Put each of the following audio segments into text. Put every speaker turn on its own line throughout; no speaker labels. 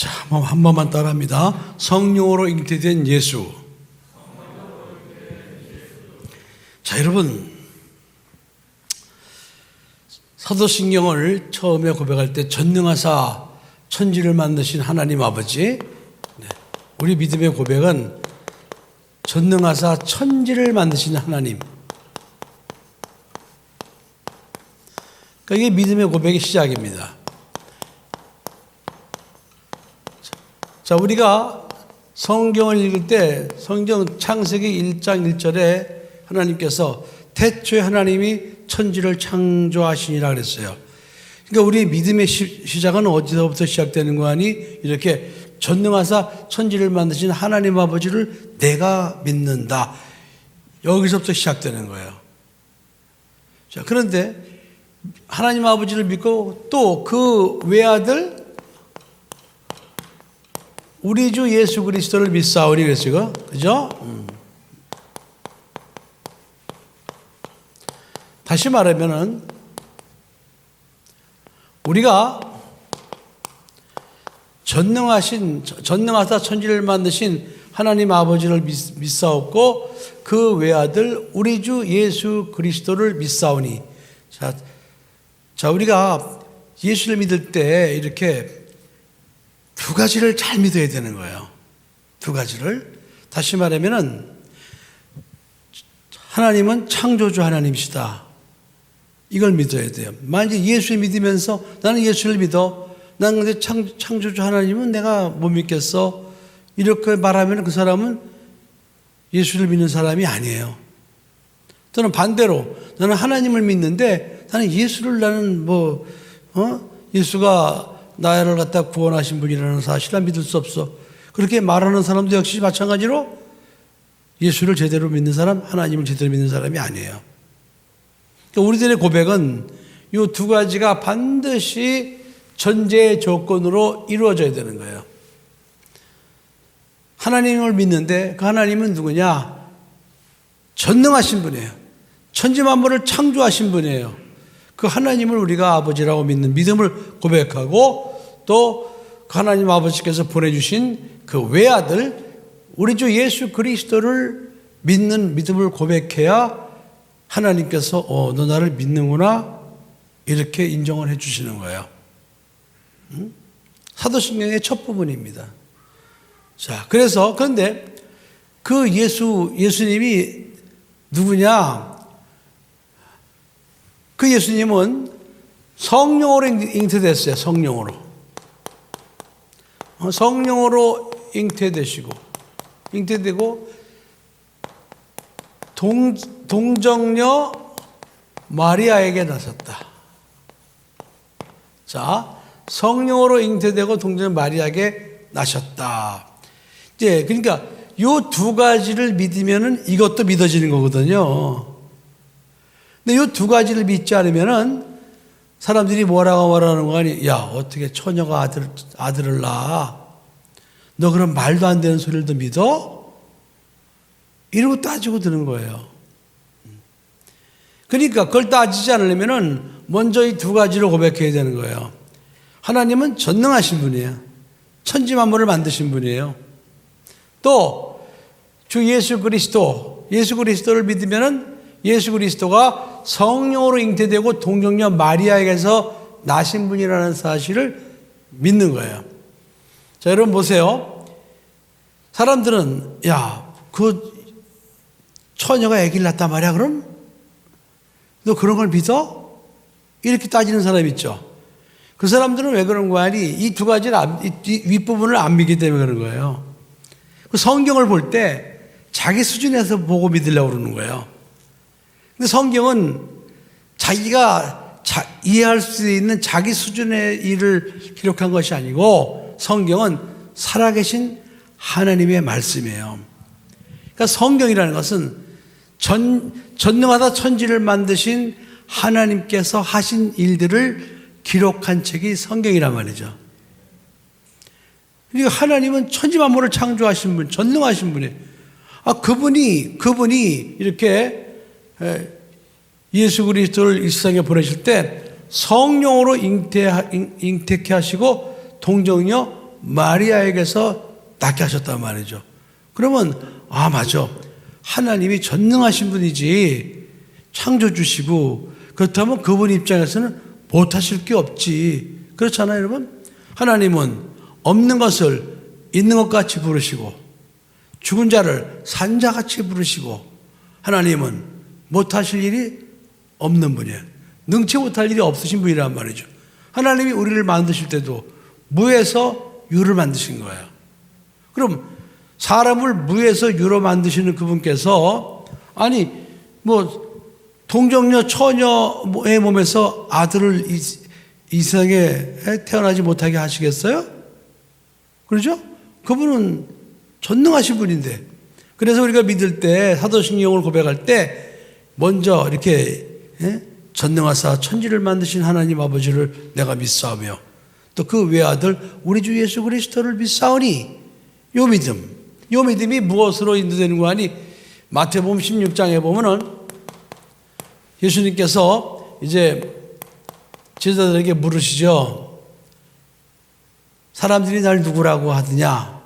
자, 한 번만 따라합니다. 성령으로 잉태된 예수. 자, 여러분, 사도신경을 처음에 고백할 때 전능하사 천지를 만드신 하나님 아버지, 우리 믿음의 고백은 전능하사 천지를 만드신 하나님. 그러니까 이게 믿음의 고백의 시작입니다. 자, 우리가 성경을 읽을 때 성경 창세기 1장 1절에 하나님께서 태초에 하나님이 천지를 창조하시니라 그랬어요. 그러니까 우리 믿음의 시작은 어디서부터 시작되는 거 아니? 이렇게 전능하사 천지를 만드신 하나님 아버지를 내가 믿는다. 여기서부터 시작되는 거예요. 자, 그런데 하나님 아버지를 믿고 또 그 외아들 우리 주 예수 그리스도를 믿사오니 그랬어요. 그죠? 다시 말하면은 우리가 전능하사 천지를 만드신 하나님 아버지를 믿사옵고 그 외아들 우리 주 예수 그리스도를 믿사오니. 자, 우리가 예수를 믿을 때 이렇게 두 가지를 잘 믿어야 되는 거예요. 두 가지를. 다시 말하면은 하나님은 창조주 하나님이시다. 이걸 믿어야 돼요. 만약에 예수를 믿으면서 나는 예수를 믿어. 난 근데 창조주 하나님은 내가 못 믿겠어. 이렇게 말하면 그 사람은 예수를 믿는 사람이 아니에요. 또는 반대로 나는 하나님을 믿는데 나는 예수를 예수가 나를 갖다 구원하신 분이라는 사실을 믿을 수 없어. 그렇게 말하는 사람도 역시 마찬가지로 예수를 제대로 믿는 사람, 하나님을 제대로 믿는 사람이 아니에요. 그러니까 우리들의 고백은 이 두 가지가 반드시 전제의 조건으로 이루어져야 되는 거예요. 하나님을 믿는데 그 하나님은 누구냐? 전능하신 분이에요. 천지만물을 창조하신 분이에요. 그 하나님을 우리가 아버지라고 믿는 믿음을 고백하고 또 그 하나님 아버지께서 보내주신 그 외아들 우리 주 예수 그리스도를 믿는 믿음을 고백해야 하나님께서 너 나를 믿는구나 이렇게 인정을 해 주시는 거예요. 사도신경의 첫 부분입니다. 자, 그런데 그 예수님이 누구냐? 그 예수님은 성령으로 잉태됐어요. 성령으로 잉태되고 동정녀 마리아에게 나섰다. 자, 성령으로 잉태되고 동정녀 마리아에게 나셨다. 이제 그러니까 이 두 가지를 믿으면은 이것도 믿어지는 거거든요. 근데 이 두 가지를 믿지 않으면은 사람들이 뭐라고 말하는 거 아니? 야, 어떻게 처녀가 아들을 낳아? 너 그럼 말도 안 되는 소리를 믿어? 이러고 따지고 드는 거예요. 그러니까 그걸 따지지 않으려면은 먼저 이 두 가지를 고백해야 되는 거예요. 하나님은 전능하신 분이에요. 천지만물을 만드신 분이에요. 또 주 예수 그리스도를 믿으면은 예수 그리스도가 성령으로 잉태되고 동정녀 마리아에게서 나신 분이라는 사실을 믿는 거예요. 자, 여러분 보세요. 사람들은 그 처녀가 아기를 낳았단 말이야 그럼? 너 그런 걸 믿어? 이렇게 따지는 사람 있죠. 그 사람들은 왜 그런 거야? 이 두 가지를 이 윗부분을 안 믿기 때문에 그런 거예요. 그 성경을 볼 때 자기 수준에서 보고 믿으려고 그러는 거예요. 근데 성경은 자기가 이해할 수 있는 자기 수준의 일을 기록한 것이 아니고 성경은 살아계신 하나님의 말씀이에요. 그러니까 성경이라는 것은 전능하다 천지를 만드신 하나님께서 하신 일들을 기록한 책이 성경이란 말이죠. 그러니까 하나님은 천지만물을 창조하신 분, 전능하신 분이에요. 그분이 이렇게 예수 그리스도를 이 세상에 보내실 때 성령으로 잉태케 하시고 동정녀 마리아에게서 낳게 하셨단 말이죠. 그러면 맞아. 하나님이 전능하신 분이지 창조주시고 그렇다면 그분 입장에서는 못하실 게 없지. 그렇잖아요, 여러분? 하나님은 없는 것을 있는 것 같이 부르시고 죽은 자를 산자같이 부르시고 하나님은 못하실 일이 없는 분이에요. 능치 못할 일이 없으신 분이란 말이죠. 하나님이 우리를 만드실 때도 무에서 유를 만드신 거예요. 그럼 사람을 무에서 유로 만드시는 그분께서 동정녀 처녀의 몸에서 아들을 이 세상에 태어나지 못하게 하시겠어요? 그렇죠? 그분은 전능하신 분인데, 그래서 우리가 믿을 때 사도신경을 고백할 때 먼저 이렇게 전능하사 천지를 만드신 하나님 아버지를 내가 믿사오며 또 그 외아들 우리 주 예수 그리스도를 믿사오니, 요 믿음이 무엇으로 인도되는 거 아니? 마태복음 16장에 보면은 예수님께서 이제 제자들에게 물으시죠. 사람들이 날 누구라고 하느냐?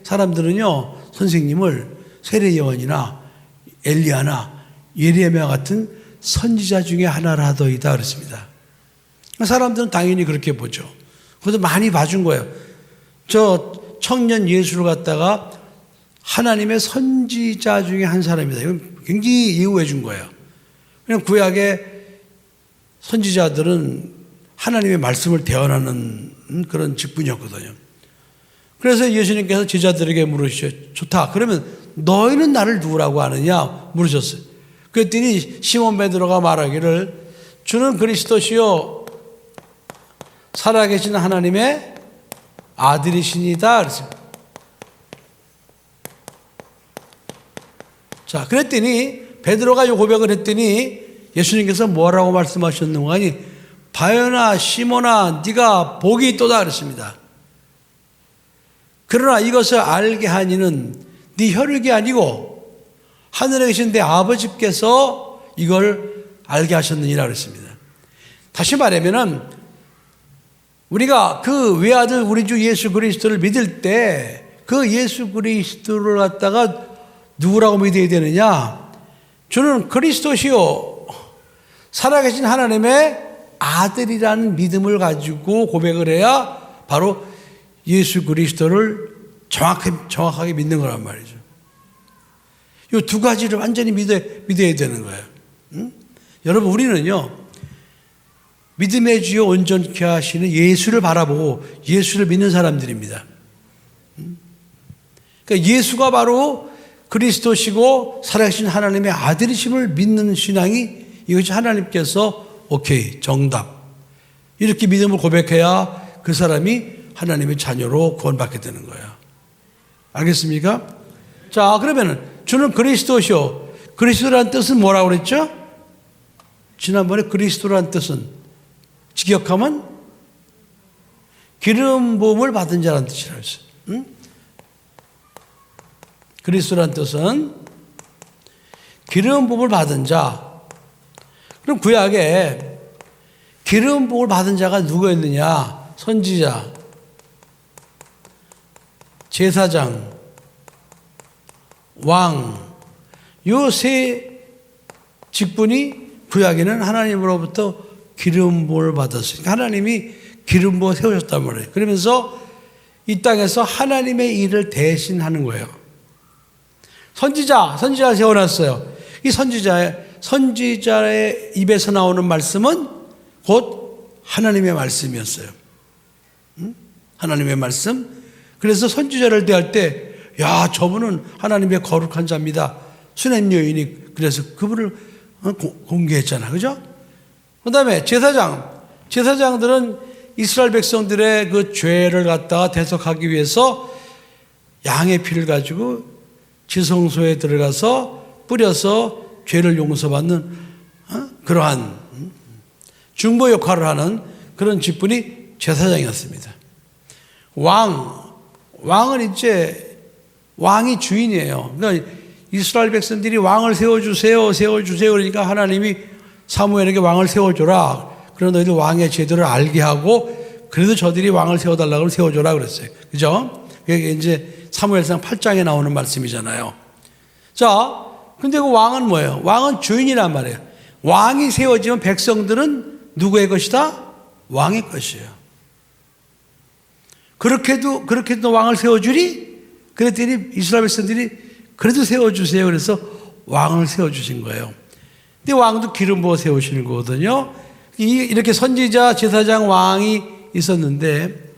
사람들은요, 선생님을 세례 요한이나 엘리야나 예레미야 같은 선지자 중에 하나라 하더이다 그랬습니다. 사람들은 당연히 그렇게 보죠. 그래서 많이 봐준 거예요. 저 청년 예수를 갖다가 하나님의 선지자 중에 한 사람이다. 이건 굉장히 예우해 준 거예요. 그냥 구약의 선지자들은 하나님의 말씀을 대언하는 그런 직분이었거든요. 그래서 예수님께서 제자들에게 물으시죠. 좋다. 그러면 너희는 나를 누구라고 하느냐? 물으셨어요. 그랬더니 시몬 베드로가 말하기를 주는 그리스도시요 살아계신 하나님의 아들이시니다. 그랬습니다. 자, 그랬더니 베드로가 이 고백을 했더니 예수님께서 뭐라고 말씀하셨는가 하니 바요나 시몬아 네가 복이 있도다 그랬습니다. 그러나 이것을 알게 하니는 네 혈육이 아니고 하늘에 계신 내 아버지께서 이걸 알게 하셨느니라 그랬습니다. 다시 말하면은 우리가 그 외아들 우리 주 예수 그리스도를 믿을 때 그 예수 그리스도를 갖다가 누구라고 믿어야 되느냐? 주는 그리스도시요 살아계신 하나님의 아들이라는 믿음을 가지고 고백을 해야 바로 예수 그리스도를 정확하게 믿는 거란 말이죠. 이 두 가지를 완전히 믿어야 되는 거예요. 여러분, 우리는요, 믿음의 주요 온전케 하시는 예수를 바라보고 예수를 믿는 사람들입니다. 그러니까 예수가 바로 그리스도시고 살아계신 하나님의 아들이심을 믿는 신앙이, 이것이 하나님께서 오케이, 정답, 이렇게 믿음을 고백해야 그 사람이 하나님의 자녀로 구원받게 되는 거예요. 알겠습니까? 자, 그러면은 주는 그리스도시요. 그리스도라는 뜻은 뭐라고 그랬죠? 지난번에 그리스도라는 뜻은 직역하면 기름 부음을 받은 자라는 뜻이라고 했어요. 응? 그리스도라는 뜻은 기름 부음을 받은 자. 그럼 구약에 기름 부음을 받은 자가 누구였느냐? 선지자, 제사장, 왕, 요 세 직분이 구약에는 하나님으로부터 기름 부음을 받았으니까 하나님이 기름 부어 세우셨단 말이에요. 그러면서 이 땅에서 하나님의 일을 대신하는 거예요. 선지자 세워놨어요. 이 선지자의 입에서 나오는 말씀은 곧 하나님의 말씀이었어요. 하나님의 말씀. 그래서 선지자를 대할 때, 야, 저분은 하나님의 거룩한 자입니다. 수냄 여인이 그래서 그분을 공개했잖아. 그죠? 그 다음에 제사장들은 이스라엘 백성들의 그 죄를 갖다가 대속하기 위해서 양의 피를 가지고 지성소에 들어가서 뿌려서 죄를 용서받는 그러한 중보 역할을 하는 그런 직분이 제사장이었습니다. 왕은 이제 왕이 주인이에요. 그러니까 이스라엘 백성들이 왕을 세워주세요 그러니까 하나님이 사무엘에게 왕을 세워줘라. 그런 너희들 왕의 제도를 알게 하고 그래도 저들이 왕을 세워달라고 하면 세워줘라 그랬어요. 그죠? 그게 이제 사무엘상 8장에 나오는 말씀이잖아요. 자, 근데 그 왕은 뭐예요? 왕은 주인이란 말이에요. 왕이 세워지면 백성들은 누구의 것이다? 왕의 것이에요. 그렇게도 왕을 세워주리? 그랬더니 이스라엘 백성들이 그래도 세워주세요. 그래서 왕을 세워주신 거예요. 근데 왕도 기름 부어 세우시는 거거든요. 이렇게 선지자, 제사장, 왕이 있었는데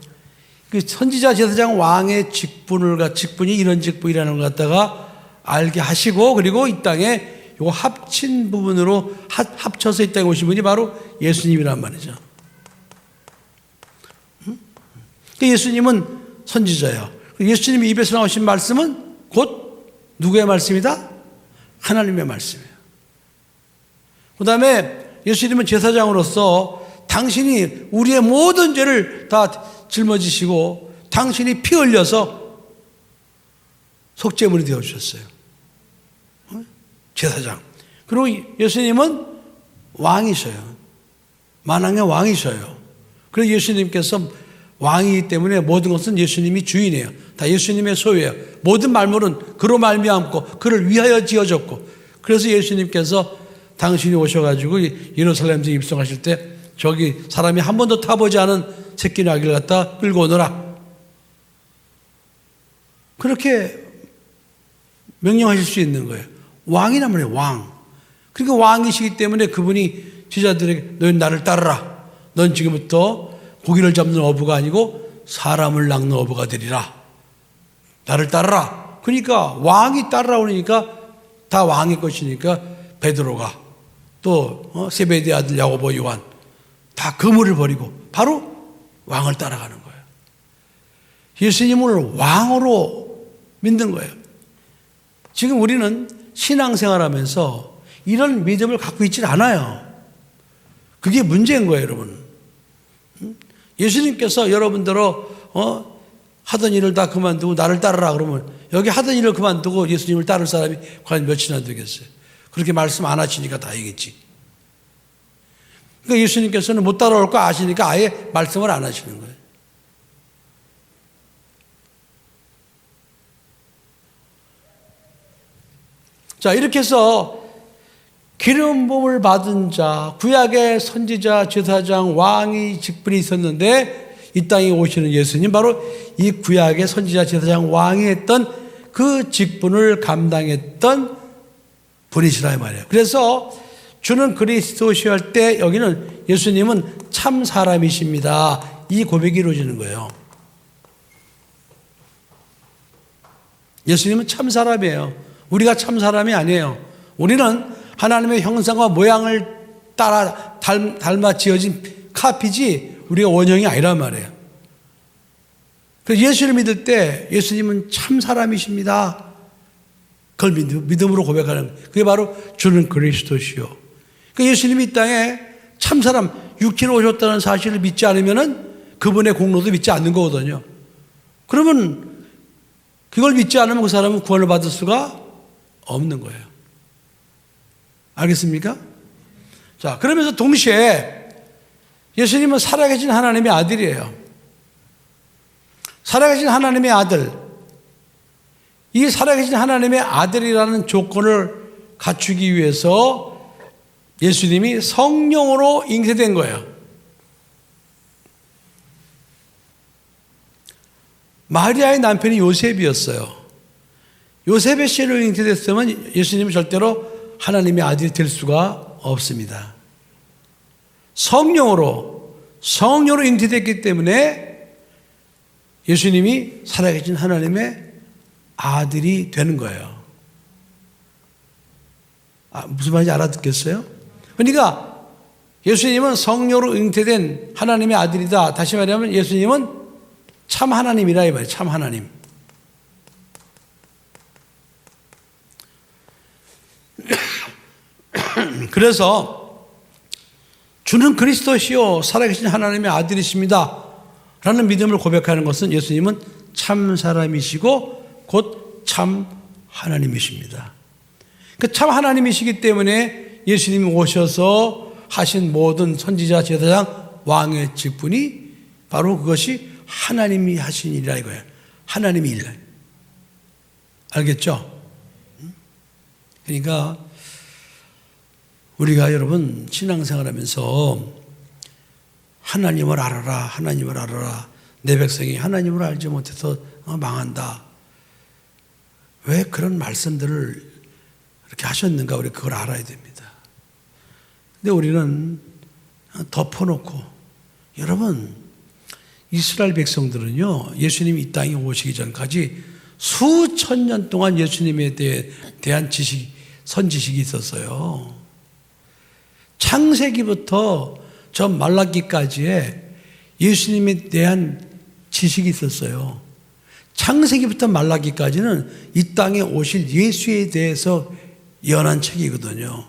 그 선지자, 제사장, 왕의 직분이 이런 직분이라는 걸 갖다가 알게 하시고 그리고 이 땅에 요 합친 부분으로 합쳐서 이 땅에 오신 분이 바로 예수님이란 말이죠. 예수님은 선지자예요. 예수님이 입에서 나오신 말씀은 곧 누구의 말씀이다? 하나님의 말씀이에요. 그 다음에 예수님은 제사장으로서 당신이 우리의 모든 죄를 다 짊어지시고 당신이 피 흘려서 속죄물이 되어주셨어요. 제사장. 그리고 예수님은 왕이셔요. 만왕의 왕이셔요. 그래서 예수님께서 왕이기 때문에 모든 것은 예수님이 주인이에요. 다 예수님의 소유예요. 모든 말물은 그로 말미암고 그를 위하여 지어졌고 그래서 예수님께서 당신이 오셔가지고 예루살렘에 입성하실 때 저기 사람이 한 번도 타보지 않은 새끼 나귀를 갖다 끌고 오너라. 그렇게 명령하실 수 있는 거예요. 왕이란 말이에요. 왕. 그러니까 왕이시기 때문에 그분이 제자들에게 너희는 나를 따르라. 넌 지금부터 고기를 잡는 어부가 아니고 사람을 낚는 어부가 되리라. 나를 따르라. 그러니까 왕이 따르라 그러니까 다 왕의 것이니까 베드로가 또 세베대의 아들 야고보, 요한 다 그물을 버리고 바로 왕을 따라가는 거예요. 예수님을 왕으로 믿는 거예요. 지금 우리는 신앙생활하면서 이런 믿음을 갖고 있지 않아요. 그게 문제인 거예요, 여러분. 예수님께서 여러분들로 하던 일을 다 그만두고 나를 따르라 그러면 여기 하던 일을 그만두고 예수님을 따를 사람이 과연 몇이나 되겠어요? 그렇게 말씀 안 하시니까 다행이지. 그러니까 예수님께서는 못 따라올 거 아시니까 아예 말씀을 안 하시는 거예요. 자, 이렇게 해서 기름 부음을 받은 자, 구약의 선지자, 제사장, 왕이 직분이 있었는데 이 땅에 오시는 예수님, 바로 이 구약의 선지자, 제사장, 왕이 했던 그 직분을 감당했던 분이시라 말이에요. 그래서 주는 그리스도시여 할 때 여기는 예수님은 참 사람이십니다. 이 고백이 이루어지는 거예요. 예수님은 참 사람이에요. 우리가 참 사람이 아니에요. 우리는 하나님의 형상과 모양을 따라 닮아 지어진 카피지 우리가 원형이 아니란 말이에요. 그래서 예수를 믿을 때 예수님은 참 사람이십니다. 그걸 믿음으로 고백하는 거예요. 그게 바로 주는 그리스도시요. 그러니까 예수님이 이 땅에 참 사람, 육체로 오셨다는 사실을 믿지 않으면 그분의 공로도 믿지 않는 거거든요. 그러면 그걸 믿지 않으면 그 사람은 구원을 받을 수가 없는 거예요. 알겠습니까? 자, 그러면서 동시에 예수님은 살아계신 하나님의 아들이에요. 살아계신 하나님의 아들. 이 살아계신 하나님의 아들이라는 조건을 갖추기 위해서 예수님이 성령으로 잉태된 거예요. 마리아의 남편이 요셉이었어요. 요셉의 씨로 잉태됐으면 예수님은 절대로 하나님의 아들이 될 수가 없습니다. 성령으로 잉태됐기 때문에 예수님이 살아계신 하나님의 아들이 되는 거예요. 무슨 말인지 알아듣겠어요? 그러니까 예수님은 성령으로 잉태된 하나님의 아들이다. 다시 말하면 예수님은 참 하나님이라 이 말이에요. 참 하나님. 그래서 주는 그리스도시요 살아계신 하나님의 아들이십니다 라는 믿음을 고백하는 것은 예수님은 참 사람이시고 곧 참 하나님이십니다. 그 참 하나님이시기 때문에 예수님이 오셔서 하신 모든 선지자, 제사장, 왕의 직분이 바로 그것이 하나님이 하신 일이라 이거예요. 하나님이 일. 알겠죠? 그러니까 우리가 여러분 신앙생활하면서 하나님을 알아라, 하나님을 알아라. 내 백성이 하나님을 알지 못해서 망한다. 왜 그런 말씀들을 이렇게 하셨는가? 우리 그걸 알아야 됩니다. 근데 우리는 덮어놓고, 여러분 이스라엘 백성들은요, 예수님이 이 땅에 오시기 전까지 수천 년 동안 예수님에 대한 지식, 선지식이 있었어요. 창세기부터 저 말라기까지의 예수님에 대한 지식이 있었어요. 창세기부터 말라기까지는 이 땅에 오실 예수에 대해서 예언한 책이거든요.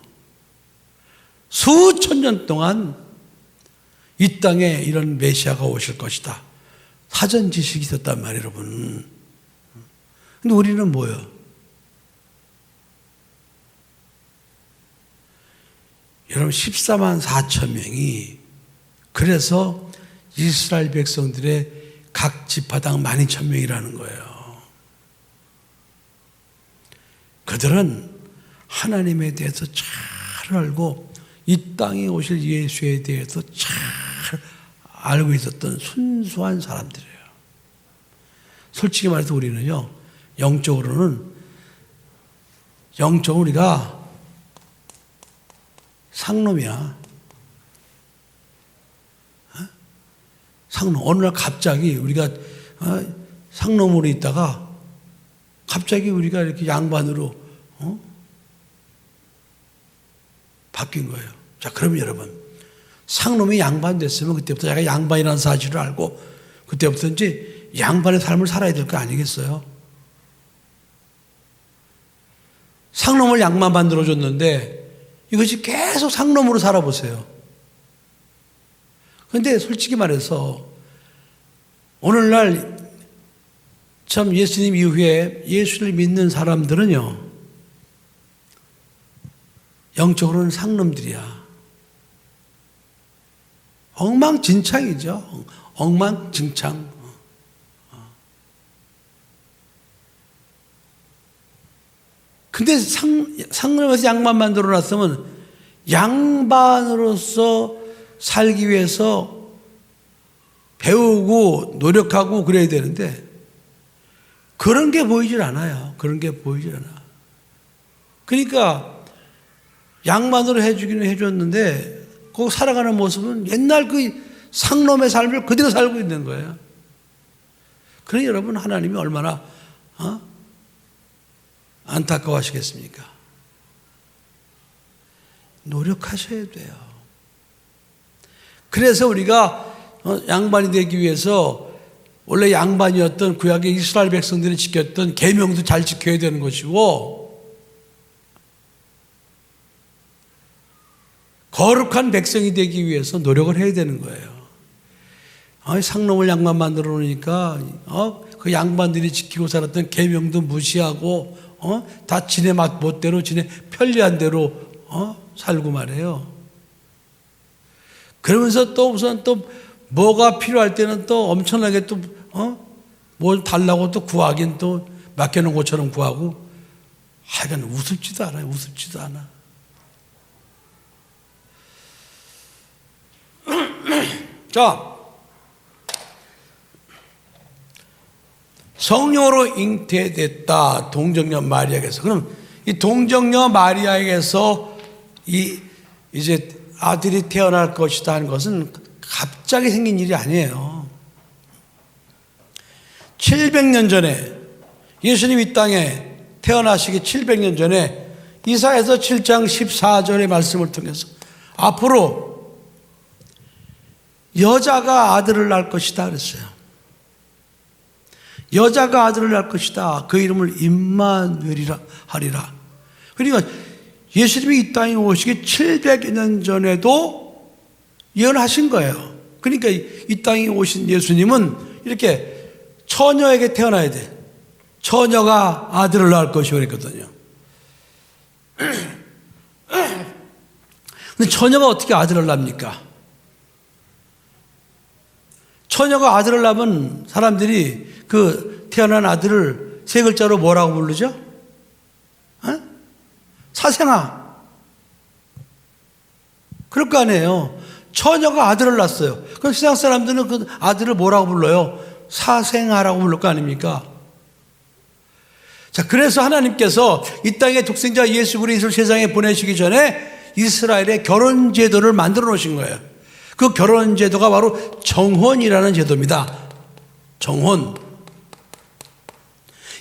수천 년 동안 이 땅에 이런 메시아가 오실 것이다. 사전 지식이 있었단 말이에요, 여러분. 근데 우리는 뭐예요? 여러분 14만 4천 명이 그래서 이스라엘 백성들의 각 지파당 12,000명이라는 거예요. 그들은 하나님에 대해서 잘 알고 이 땅에 오실 예수에 대해서 잘 알고 있었던 순수한 사람들이에요. 솔직히 말해서 우리는요, 영적으로 우리가 상놈이야. 상놈. 어느 날 갑자기 우리가 상놈으로 있다가 갑자기 우리가 이렇게 양반으로 바뀐 거예요. 자, 그럼 여러분, 상놈이 양반 됐으면 그때부터 자기가 양반이라는 사실을 알고 그때부터 이제 양반의 삶을 살아야 될 거 아니겠어요? 상놈을 양반 만들어줬는데 이것이 계속 상놈으로 살아보세요. 그런데 솔직히 말해서 오늘날 참 예수님 이후에 예수를 믿는 사람들은요, 영적으로는 상놈들이야. 엉망진창이죠. 엉망진창. 근데 상놈에서 양반 만들어 놨으면 양반으로서 살기 위해서 배우고 노력하고 그래야 되는데 그런 게 보이질 않아요. 그런 게 보이질 않아. 그러니까 양반으로 해주기는 해줬는데 그 살아가는 모습은 옛날 그 상놈의 삶을 그대로 살고 있는 거예요. 그러니 여러분, 하나님이 얼마나 안타까워하시겠습니까? 노력하셔야 돼요. 그래서 우리가 양반이 되기 위해서 원래 양반이었던 구약의 이스라엘 백성들이 지켰던 계명도 잘 지켜야 되는 것이고, 거룩한 백성이 되기 위해서 노력을 해야 되는 거예요. 상놈을 양반 만들어 놓으니까 그 양반들이 지키고 살았던 계명도 무시하고 다 지네 멋대로 지네 편리한 대로 살고 말해요. 그러면서 또 우선 또 뭐가 필요할 때는 또 엄청나게 또 뭘 달라고 또 구하긴 또 맡겨놓은 것처럼 구하고, 하여간 우습지도 않아요. 우습지도 않아. 자, 성령으로 잉태됐다. 동정녀 마리아에게서. 그럼 이 동정녀 마리아에게서 이제 아들이 태어날 것이다 하는 것은 갑자기 생긴 일이 아니에요. 700년 전에 예수님이 이 땅에 태어나시기 700년 전에 이사야서 7장 14절의 말씀을 통해서 앞으로 여자가 아들을 낳을 것이다 그랬어요. 여자가 아들을 낳을 것이다. 그 이름을 임마누엘이라 하리라. 그러니까 예수님이 이 땅에 오시기 700년 전에도 예언하신 거예요. 그러니까 이 땅에 오신 예수님은 이렇게 처녀에게 태어나야 돼. 처녀가 아들을 낳을 것이고 그랬거든요. 근데 처녀가 어떻게 아들을 낳습니까? 처녀가 아들을 낳으면 사람들이 그 태어난 아들을 세 글자로 뭐라고 부르죠? 어? 사생아. 그럴 거 아니에요. 처녀가 아들을 낳았어요. 그럼 세상 사람들은 그 아들을 뭐라고 불러요? 사생아라고 부를 거 아닙니까? 자, 그래서 하나님께서 이 땅에 독생자 예수 그리스도를 세상에 보내시기 전에 이스라엘의 결혼 제도를 만들어 놓으신 거예요. 그 결혼 제도가 바로 정혼이라는 제도입니다. 정혼.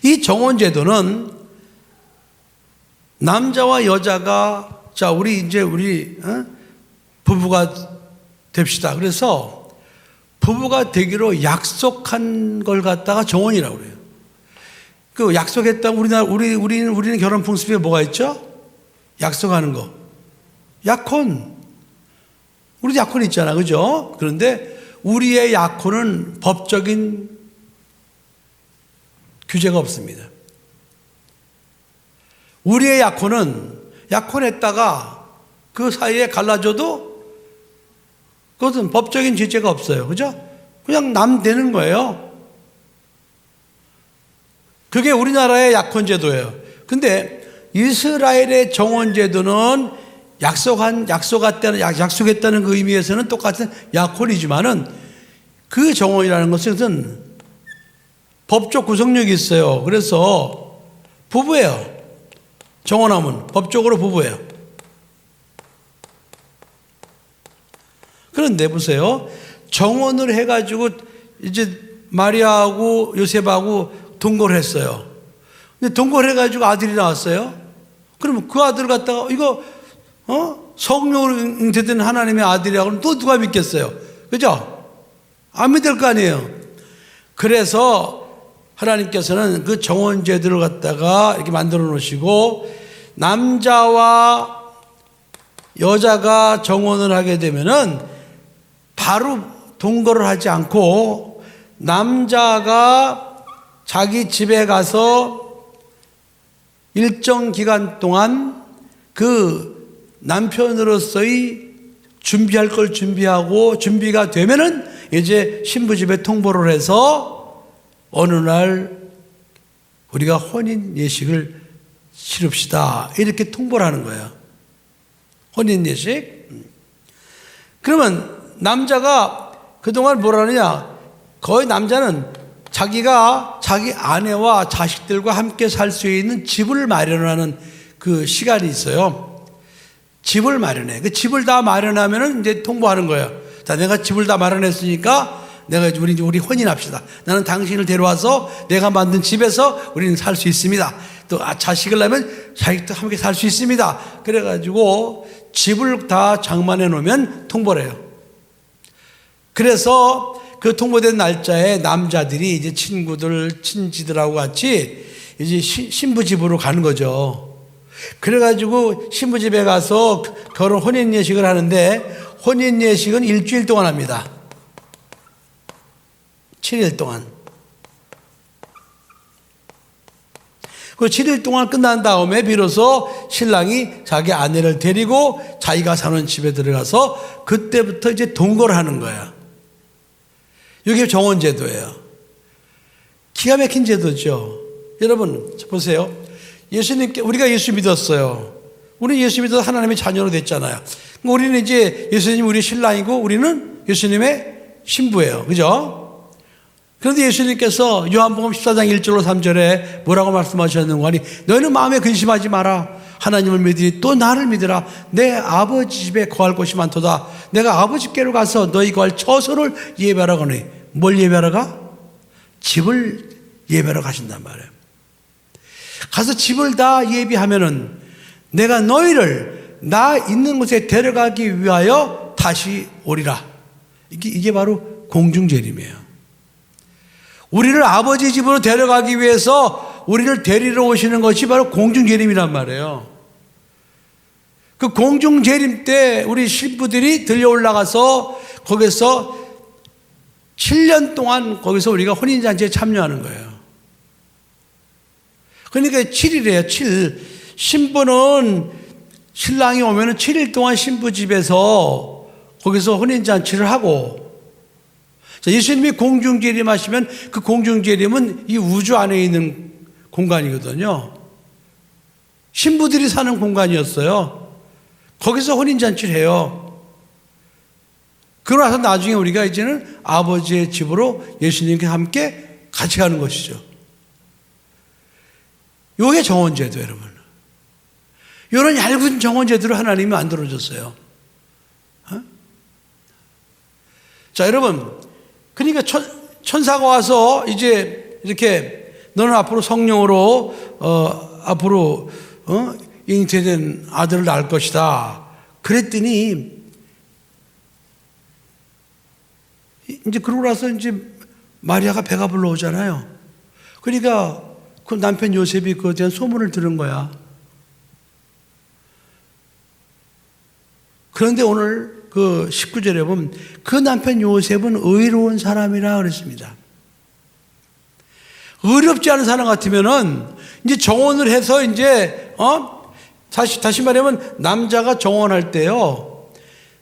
이 정혼 제도는 남자와 여자가 자, 우리 부부가 됩시다. 그래서 부부가 되기로 약속한 걸 갖다가 정혼이라고 그래요. 그 약속했다고 우리는 결혼 풍습에 뭐가 있죠? 약속하는 거. 약혼. 우리도 약혼 있잖아. 그죠? 그런데 우리의 약혼은 법적인 규제가 없습니다. 우리의 약혼은 약혼했다가 그 사이에 갈라져도 그것은 법적인 제재가 없어요. 그죠? 그냥 남 되는 거예요. 그게 우리나라의 약혼제도예요. 근데 이스라엘의 정혼제도는 약속했다는 그 의미에서는 똑같은 약혼이지만은 그 정혼이라는 것은 법적 구속력이 있어요. 그래서 부부예요. 정혼하면 법적으로 부부예요. 그런데 보세요. 정혼을 해가지고 이제 마리아하고 요셉하고 동거를 했어요. 근데 동거를 해가지고 아들이 나왔어요. 그러면 그 아들 갖다가 이거 성령으로 잉태된 하나님의 아들이라고는 또 누가 믿겠어요? 그죠? 안 믿을 거 아니에요. 그래서 하나님께서는 그 정혼 제도를 갖다가 이렇게 만들어 놓으시고 남자와 여자가 정혼을 하게 되면은 바로 동거를 하지 않고 남자가 자기 집에 가서 일정 기간 동안 그 남편으로서의 준비할 걸 준비하고 준비가 되면은 이제 신부 집에 통보를 해서 어느 날 우리가 혼인 예식을 치릅시다. 이렇게 통보를 하는 거예요. 혼인 예식. 그러면 남자가 그동안 뭐라 하느냐? 거의 남자는 자기가 자기 아내와 자식들과 함께 살 수 있는 집을 마련하는 그 시간이 있어요. 집을 마련해. 그 집을 다 마련하면은 이제 통보하는 거예요. 자, 내가 집을 다 마련했으니까 우리 혼인합시다. 나는 당신을 데려와서 내가 만든 집에서 우리는 살 수 있습니다. 또 자식을 낳으면 자식도 함께 살 수 있습니다. 그래가지고 집을 다 장만해 놓으면 통보를 해요. 그래서 그 통보된 날짜에 남자들이 이제 친지들하고 같이 이제 신부 집으로 가는 거죠. 그래가지고 신부 집에 가서 결혼 혼인 예식을 하는데 혼인 예식은 일주일 동안 합니다. 7일 동안. 그 7일 동안 끝난 다음에 비로소 신랑이 자기 아내를 데리고 자기가 사는 집에 들어가서 그때부터 이제 동거를 하는 거예요. 이게 정혼제도예요. 기가 막힌 제도죠. 여러분 보세요. 우리가 예수 믿었어요. 우리 예수 믿어서 하나님의 자녀로 됐잖아요. 우리는 이제 예수님 우리 신랑이고 우리는 예수님의 신부예요. 그죠? 그런데 예수님께서 요한복음 14장 1절로 3절에 뭐라고 말씀하셨는가 하니 너희는 마음에 근심하지 마라. 하나님을 믿으니 또 나를 믿으라. 내 아버지 집에 거할 곳이 많도다. 내가 아버지께로 가서 너희 거할 처소를 예배하러 가니 뭘 예배하러 가? 집을 예배하러 가신단 말이에요. 가서 집을 다 예비하면은 내가 너희를 나 있는 곳에 데려가기 위하여 다시 오리라. 이게 바로 공중재림이에요. 우리를 아버지 집으로 데려가기 위해서 우리를 데리러 오시는 것이 바로 공중재림이란 말이에요. 그 공중재림 때 우리 신부들이 들려 올라가서 거기서 7년 동안 거기서 우리가 혼인잔치에 참여하는 거예요. 그러니까 7일이에요. 7일. 신부는 신랑이 오면 7일 동안 신부 집에서 거기서 혼인잔치를 하고 자, 예수님이 공중재림하시면 그 공중재림은 이 우주 안에 있는 공간이거든요. 신부들이 사는 공간이었어요. 거기서 혼인잔치를 해요. 그러고 나서 나중에 우리가 이제는 아버지의 집으로 예수님과 함께 같이 가는 것이죠. 요게 정원제도, 여러분. 이런 얇은 정원제도를 하나님이 만들어줬어요. 자, 여러분. 그러니까 천사가 와서 이제 이렇게 너는 앞으로 성령으로 앞으로 잉태된 아들을 낳을 것이다. 그랬더니 이제 그러고 나서 이제 마리아가 배가 불러오잖아요. 그러니까 그 남편 요셉이 그에 대한 소문을 들은 거야. 그런데 오늘 그 19절에 보면 그 남편 요셉은 의로운 사람이라 그랬습니다. 의롭지 않은 사람 같으면은 이제 정혼을 해서 이제 다시 말하면 남자가 정혼할 때요,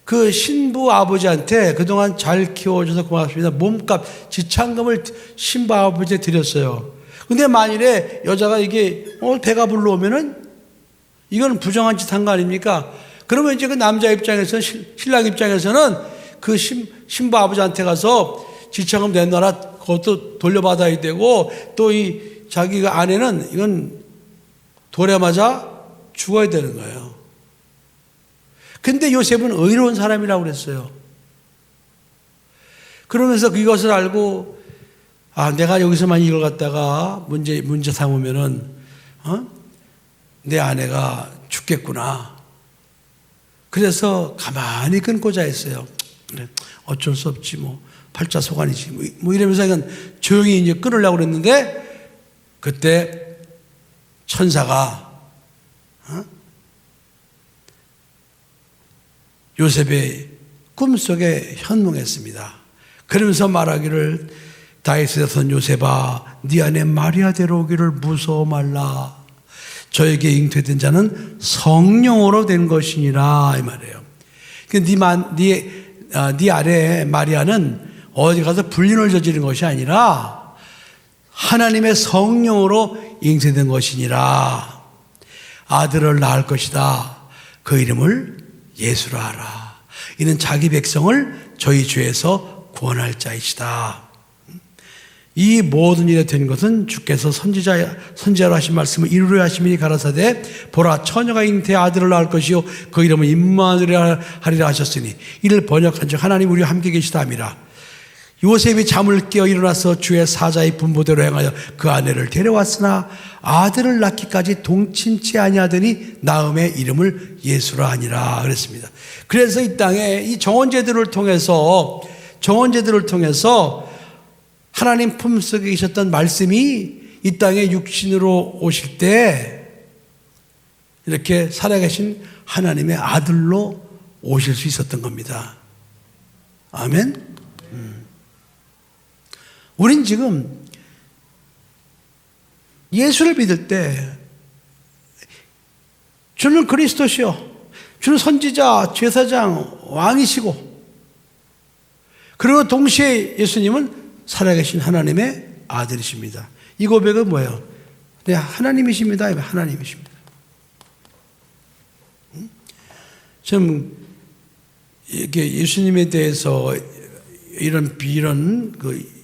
그 신부 아버지한테 그동안 잘 키워줘서 고맙습니다, 몸값 지참금을 신부 아버지에 드렸어요. 근데 만일에 여자가 이게 배가 불러오면은 이건 부정한 짓 한 거 아닙니까? 그러면 이제 그 남자 입장에서는, 신랑 입장에서는 그 신부 아버지한테 가서 지참금 내놔라, 그것도 돌려받아야 되고, 또 이 자기가 아내는 이건 돌에 맞아 죽어야 되는 거예요. 근데 요셉은 의로운 사람이라고 그랬어요. 그러면서 이것을 알고, 내가 여기서만 이걸 갖다가 문제 삼으면은 내 아내가 죽겠구나. 그래서 가만히 끊고자 했어요. 그래, 어쩔 수 없지, 팔자소관이지, 이러면서 그냥 조용히 이제 끊으려고 그랬는데, 그때 천사가 요셉의 꿈속에 현몽했습니다. 그러면서 말하기를, 다윗의 선 요셉아, 네 아내 마리아 데려오기를 무서워 말라. 저에게 잉태된 자는 성령으로 된 것이니라, 이 말이에요. 네 아내 마리아는 어디 가서 불륜을 저지른 것이 아니라 하나님의 성령으로 잉태된 것이니라. 아들을 낳을 것이다. 그 이름을 예수라 하라. 이는 자기 백성을 저희 죄에서 구원할 자이시다. 이 모든 일에 된 것은 주께서 선지자로 하신 말씀을 이루려 하심이니 가라사대, 보라, 처녀가 잉태해 아들을 낳을 것이요 그 이름은 임마누엘이라 하리라 하셨으니, 이를 번역한 즉 하나님 우리와 함께 계시다 함이라. 요셉이 잠을 깨어 일어나서 주의 사자의 분부대로 행하여 그 아내를 데려왔으나 아들을 낳기까지 동침치 아니하더니 낳음의 이름을 예수라 하니라 그랬습니다. 그래서 이 땅에 이 정원제도를 통해서 하나님 품속에 계셨던 말씀이 이 땅에 육신으로 오실 때 이렇게 살아계신 하나님의 아들로 오실 수 있었던 겁니다. 아멘. 우린 지금 예수를 믿을 때 주는 그리스도시요, 주는 선지자, 제사장, 왕이시고, 그리고 동시에 예수님은 살아계신 하나님의 아들이십니다. 이 고백은 뭐예요? 네, 하나님이십니다. 하나님이십니다. 좀 이렇게 예수님에 대해서 이런 그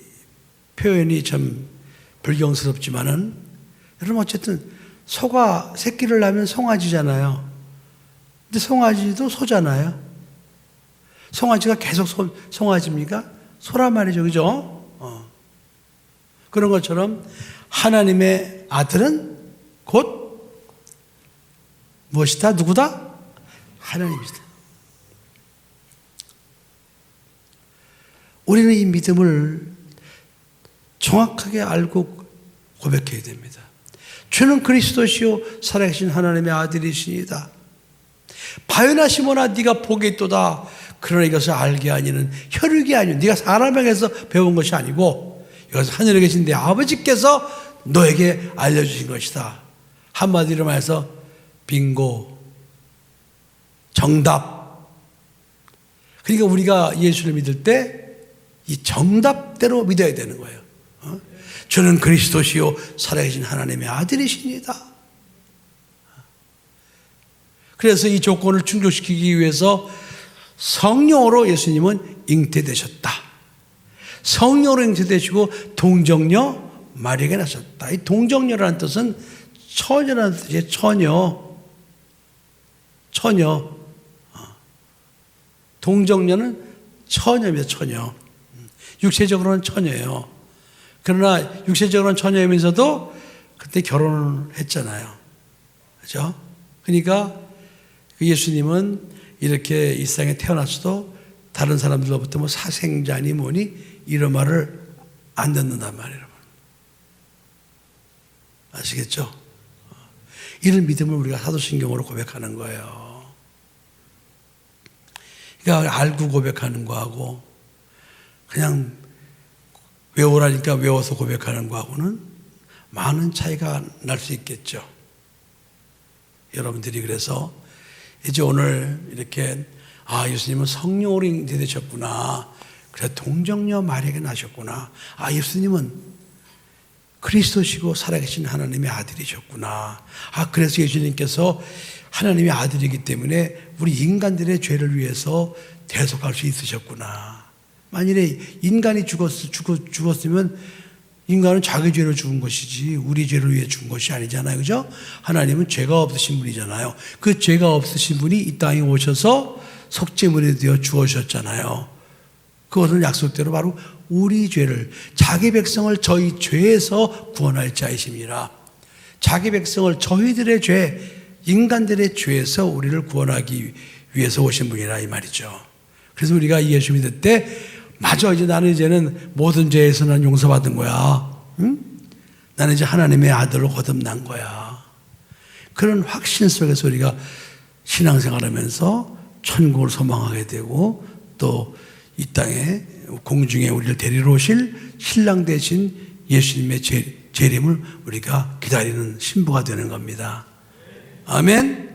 표현이 참 불경스럽지만은, 여러분 어쨌든 소가 새끼를 낳으면 송아지잖아요. 근데 송아지도 소잖아요. 송아지가 계속 송아지입니까? 소란 말이죠, 그죠? 그런 것처럼 하나님의 아들은 곧 무엇이다? 누구다? 하나님이다. 우리는 이 믿음을 정확하게 알고 고백해야 됩니다. 주는 그리스도시요 살아계신 하나님의 아들이시니다. 바요나 시몬아, 네가 복이 있도다. 그러나 이것을 알게 하니는 혈육이 아니오, 네가 사람에게서 배운 것이 아니고 이것은 하늘에 계신 내 아버지께서 너에게 알려주신 것이다. 한마디로 말해서 빙고, 정답. 그러니까 우리가 예수를 믿을 때 이 정답대로 믿어야 되는 거예요. 저는 그리스도시요 살아계신 하나님의 아들이십니다. 그래서 이 조건을 충족시키기 위해서 성령으로 예수님은 잉태되셨다. 성령으로 잉태되시고 동정녀 마리아에게 나셨다. 이 동정녀라는 뜻은 처녀라는 뜻이에요. 처녀. 동정녀는 처녀입니다. 처녀. 육체적으로는 처녀예요. 그러나 육체적으로는 처녀이면서도 그때 결혼을 했잖아요. 그렇죠? 그러니까 예수님은 이렇게 이 세상에 태어났어도 다른 사람들로부터 뭐 사생자니 뭐니 이런 말을 안 듣는단 말이에요. 아시겠죠? 이런 믿음을 우리가 사도신경으로 고백하는 거예요. 그러니까 알고 고백하는 거하고 그냥 외우라니까 외워서 고백하는 거하고는 많은 차이가 날 수 있겠죠. 여러분들이 그래서 이제 오늘 이렇게 예수님은 성령으로 잉태되셨구나. 그래 동정녀 마리아에게 나셨구나. 예수님은 그리스도시고 살아계신 하나님의 아들이셨구나. 그래서 예수님께서 하나님의 아들이기 때문에 우리 인간들의 죄를 위해서 대속할 수 있으셨구나. 만일에 인간이 죽었으면 인간은 자기 죄로 죽은 것이지 우리 죄를 위해 죽은 것이 아니잖아요. 그죠? 하나님은 죄가 없으신 분이잖아요. 그 죄가 없으신 분이 이 땅에 오셔서 속죄물이 되어 주어졌잖아요. 그것은 약속대로 바로 우리 죄를, 자기 백성을 저희 죄에서 구원할 자이십니다. 자기 백성을 저희들의 죄, 인간들의 죄에서 우리를 구원하기 위해서 오신 분이라 이 말이죠. 그래서 우리가 예수 믿을 때 맞아, 나는 이제는 모든 죄에서 난 용서받은 거야. 응? 나는 이제 하나님의 아들로 거듭난 거야. 그런 확신 속에서 우리가 신앙생활하면서 천국을 소망하게 되고 또 이 땅에 공중에 우리를 데리러 오실 신랑 되신 예수님의 재림을 우리가 기다리는 신부가 되는 겁니다. 아멘.